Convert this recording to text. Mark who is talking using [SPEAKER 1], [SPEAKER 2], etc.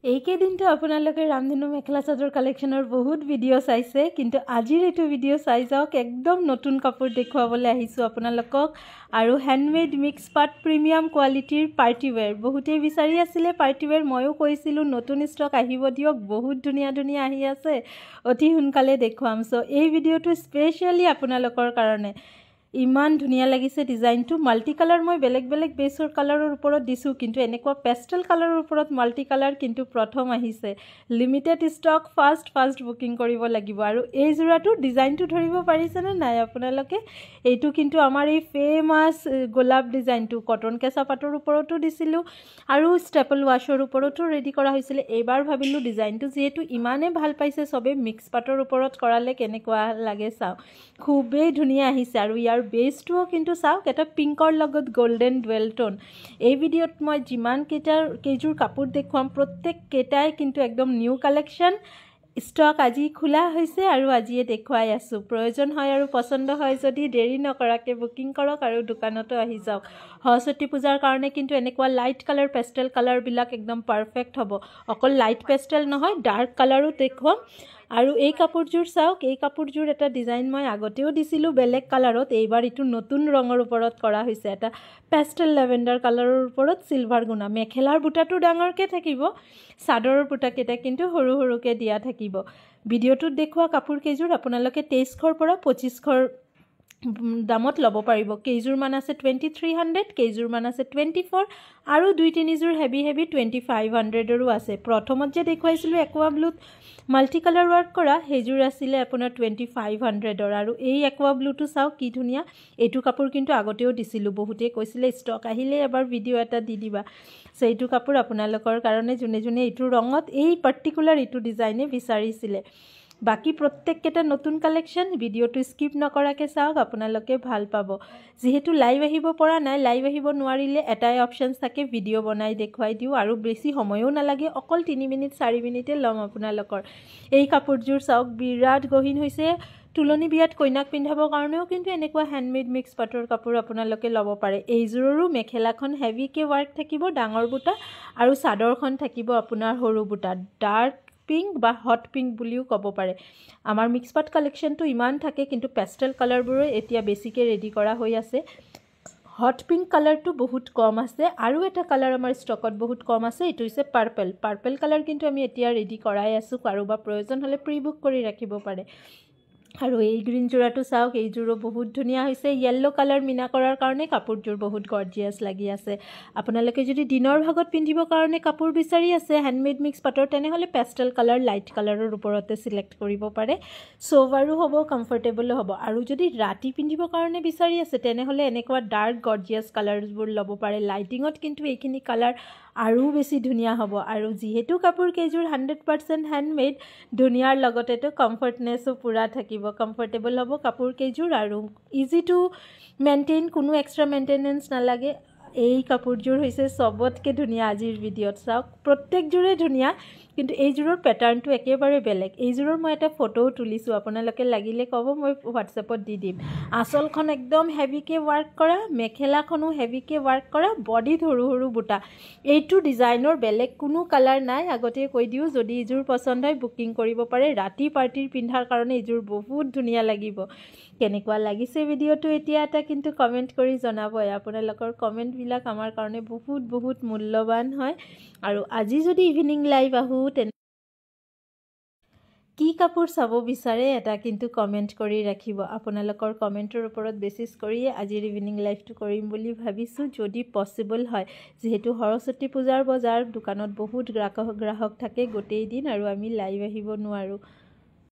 [SPEAKER 1] এইকেইদিনটো আপোনালোকে ৰামধেনু মেখেলা চাদৰ কালেকশ্যনৰ বহুত ভিডিঅ' চাইছে, কিন্তু আজিৰ এইটো ভিডিঅ' চাই যাওক। একদম নতুন কাপোৰ দেখুৱাবলৈ আহিছোঁ আপোনালোকক, আৰু হেণ্ডমেড মিক্স পাট প্ৰিমিয়াম কোৱালিটিৰ পাৰ্টিৱেৰ। বহুতেই বিচাৰি আছিলে পাৰ্টিৱেৰ, ময়ো কৈছিলোঁ নতুন ষ্টক আহিব দিয়ক, বহুত ধুনীয়া ধুনীয়া আহি আছে, অতি সোনকালে দেখুৱাম। চ' এই ভিডিঅ'টো স্পেচিয়েলি আপোনালোকৰ কাৰণে। ইমান ধুনীয়া লাগিছে ডিজাইনটো। মাল্টি কালাৰ মই বেলেগ বেলেগ বেছৰ কালাৰৰ ওপৰত দিছোঁ, কিন্তু এনেকুৱা পেষ্টেল কালাৰৰ ওপৰত মাল্টি কালাৰ কিন্তু প্ৰথম আহিছে। লিমিটেড ষ্টক, ফাষ্ট বুকিং কৰিব লাগিব। আৰু এই যোৰাটো ডিজাইনটো ধৰিব পাৰিছেনে নাই আপোনালোকে? এইটো কিন্তু আমাৰ এই ফেমাছ গোলাপ ডিজাইনটো কটন কেঁচা পাটৰ ওপৰতো দিছিলোঁ, আৰু ষ্টেপল ৱাছৰ ওপৰতো ৰেডি কৰা হৈছিলে। এইবাৰ ভাবিলোঁ ডিজাইনটো যিহেতু ইমানেই ভাল পাইছে চবেই, মিক্স পাটৰ ওপৰত কৰালে কেনেকুৱা লাগে চাওক। খুবেই ধুনীয়া আহিছে। আৰু ইয়াৰ বেছটোও কিন্তু চাওক, এটা পিংকৰ লগত গল্ডেন ডুৱেল টোন। এই ভিডিঅ'ত মই যিমান কেইযোৰ কাপোৰ দেখুৱাম, প্ৰত্যেককেইটাই কিন্তু একদম নিউ কালেকশ্যন। ষ্টক আজি খোলা হৈছে আৰু আজিয়ে দেখুৱাই আছোঁ। প্ৰয়োজন হয় আৰু পচন্দ হয় যদি দেৰি নকৰাকৈ বুকিং কৰক আৰু দোকানতো আহি যাওক। সৰস্বতী পূজাৰ কাৰণে কিন্তু এনেকুৱা লাইট কালাৰ, পেষ্টেল কালাৰবিলাক একদম পাৰফেক্ট হ'ব। অকল লাইট পেষ্টেল নহয়, ডাৰ্ক কালাৰো দেখুৱাম। আৰু এই কাপোৰযোৰ চাওক, এই কাপোৰযোৰ এটা ডিজাইন মই আগতেও দিছিলোঁ বেলেগ কালাৰত, এইবাৰ এইটো নতুন ৰঙৰ ওপৰত কৰা হৈছে। এটা পেষ্টেল লেভেণ্ডাৰ কালাৰৰ ওপৰত চিলভাৰ গুণা। মেখেলাৰ বুটাটো ডাঙৰকৈ থাকিব, চাদৰৰ বুটাকেইটা কিন্তু সৰু সৰুকৈ দিয়া থাকিব। ভিডিঅ'টোত দেখুওৱা কাপোৰকেইযোৰ আপোনালোকে 2300ৰ পৰা 2500ৰ দামত ল'ব পাৰিব। কেইযোৰমান আছে 2300, কেইযোৰমান আছে 24, আৰু 2-3যোৰ হেভি 2500ৰো আছে। প্ৰথমত যে দেখুৱাইছিলোঁ একুৱা ব্লুত মাল্টি কালাৰ ৱাৰ্ক কৰা, সেইযোৰ আছিলে আপোনাৰ 2500ৰ। আৰু এই একুৱা ব্লুটো চাওক কি ধুনীয়া। এইটো কাপোৰ কিন্তু আগতেও দিছিলোঁ, বহুতেই কৈছিলে ষ্টক আহিলে এবাৰ ভিডিঅ' এটা দি দিবা। চ' এইটো কাপোৰ আপোনালোকৰ কাৰণে, যোনে যোনে এইটো ৰঙত, এই পাৰ্টিকুলাৰ এইটো ডিজাইনে বিচাৰিছিলে। বাকী প্ৰত্যেককেইটা নতুন কালেকশ্যন। ভিডিঅ'টো স্কিপ নকৰাকৈ চাওক, আপোনালোকে ভাল পাব। যিহেতু লাইভ আহিব পৰা নাই, লাইভ আহিব নোৱাৰিলে এটাই অপশ্যনছ থাকে, ভিডিঅ' বনাই দেখুৱাই দিওঁ, আৰু বেছি সময়ো নালাগে, অকল 3 মিনিট 4 মিনিটে ল'ম আপোনালোকৰ। এই কাপোৰযোৰ চাওক, বিৰাট গহীন হৈছে। তুলনি বিয়াত কইনাক পিন্ধাবৰ কাৰণেও কিন্তু এনেকুৱা হেণ্ডমেড মিক্স পাটৰ কাপোৰ আপোনালোকে ল'ব পাৰে। এইযোৰৰো মেখেলাখন হেভিকৈ ৱাৰ্ক থাকিব, ডাঙৰ বুটা, আৰু চাদৰখন থাকিব আপোনাৰ সৰু বুটা। ডাৰ্ক পিংক বা হট পিংক বুলিও ক'ব পাৰে। আমাৰ মিক্স পাট কালেকশ্যনটো ইমান থাকে, কিন্তু পেষ্টেল কালাৰবোৰো এতিয়া বেছিকৈ ৰেডি কৰা হৈ আছে। হট পিংক কালাৰটো বহুত কম আছে, আৰু এটা কালাৰ আমাৰ ষ্টকত বহুত কম আছে, এইটো হৈছে পাৰ্পল কালাৰ। কিন্তু আমি এতিয়া ৰেডি কৰাই আছোঁ, কাৰোবাৰ প্ৰয়োজন হ'লে প্ৰি বুক কৰি ৰাখিব পাৰে। আৰু এই গ্ৰীণ যোৰাটো চাওক, এইযোৰো বহুত ধুনীয়া হৈছে। য়েল্ল' কালাৰ মিনা কৰাৰ কাৰণে কাপোৰযোৰ বহুত গৰ্জিয়াছ লাগি আছে। আপোনালোকে যদি দিনৰ ভাগত পিন্ধিবৰ কাৰণে কাপোৰ বিচাৰি আছে হেণ্ডমেড মিক্স পাটৰ, তেনেহ'লে পেষ্টেল কালাৰ, লাইট কালাৰৰ ওপৰতে চিলেক্ট কৰিব পাৰে। চোভাৰো হ'ব, কমফৰ্টেবলো হ'ব। আৰু যদি ৰাতি পিন্ধিবৰ কাৰণে বিচাৰি আছে, তেনেহ'লে এনেকুৱা ডাৰ্ক গৰ্জিয়াছ কালাৰবোৰ ল'ব পাৰে। লাইটিঙত কিন্তু এইখিনি কালাৰ আৰু বেছি ধুনীয়া হ'ব। আৰু যিহেতু কাপোৰ কেইযোৰ 100% হেণ্ডমেড, ধুনীয়াৰ লগতেতো কমফৰ্টনেছো পূৰা থাকিব, কমফৰ্টেবল হ'ব কাপোৰ কেইযোৰ, আৰু ইজি টু মেইনটেইন, কোনো এক্সট্ৰা মেইনটেনেঞ্চ নালাগে। এই কাপোৰযোৰ হৈছে চবতকৈ ধুনীয়া আজিৰ ভিডিঅ'ত। চাওক, প্ৰত্যেকযোৰে ধুনীয়া, কিন্তু এইযোৰৰ পেটাৰ্ণটো একেবাৰে বেলেগ। এইযোৰৰ মই এটা ফটোও তুলিছোঁ, আপোনালোকে লাগিলে ক'ব, মই হোৱাটছএপত দি দিম। আঁচলখন একদম হেভিকৈ ৱাৰ্ক কৰা, মেখেলাখনো হেভিকৈ ৱাৰ্ক কৰা, বডিত সৰু সৰু বুটা। এইটো ডিজাইনৰ বেলেগ কোনো কালাৰ নাই, আগতে কৈ দিওঁ। যদি এইযোৰ পচন্দ হয় বুকিং কৰিব পাৰে। ৰাতি পাৰ্টিৰ পিন্ধাৰ কাৰণে এইযোৰ বহুত ধুনীয়া লাগিব। কেনেকুৱা লাগিছে ভিডিঅ'টো এতিয়া এটা কিন্তু কমেণ্ট কৰি জনাবই। আপোনালোকৰ কমেণ্টবিলাক আমাৰ কাৰণে বহুত মূল্যৱান হয়। আৰু আজি যদি ইভিনিং লাইভ আহোঁ, কি কাপোৰ চাব বিচাৰে এটা কিন্তু কমেণ্ট কৰি ৰাখিব। আপোনালোকৰ কমেণ্টৰ ওপৰত বেচিছ কৰিয়ে আজিৰ ইভিনিং লাইভটো কৰিম বুলি ভাবিছোঁ, যদি পচিবল হয়। যিহেতু সৰস্বতী পূজাৰ বজাৰ, দোকানত বহুত গ্ৰাহক থাকে গোটেই দিন, আৰু আমি লাইভ আহিব নোৱাৰোঁ।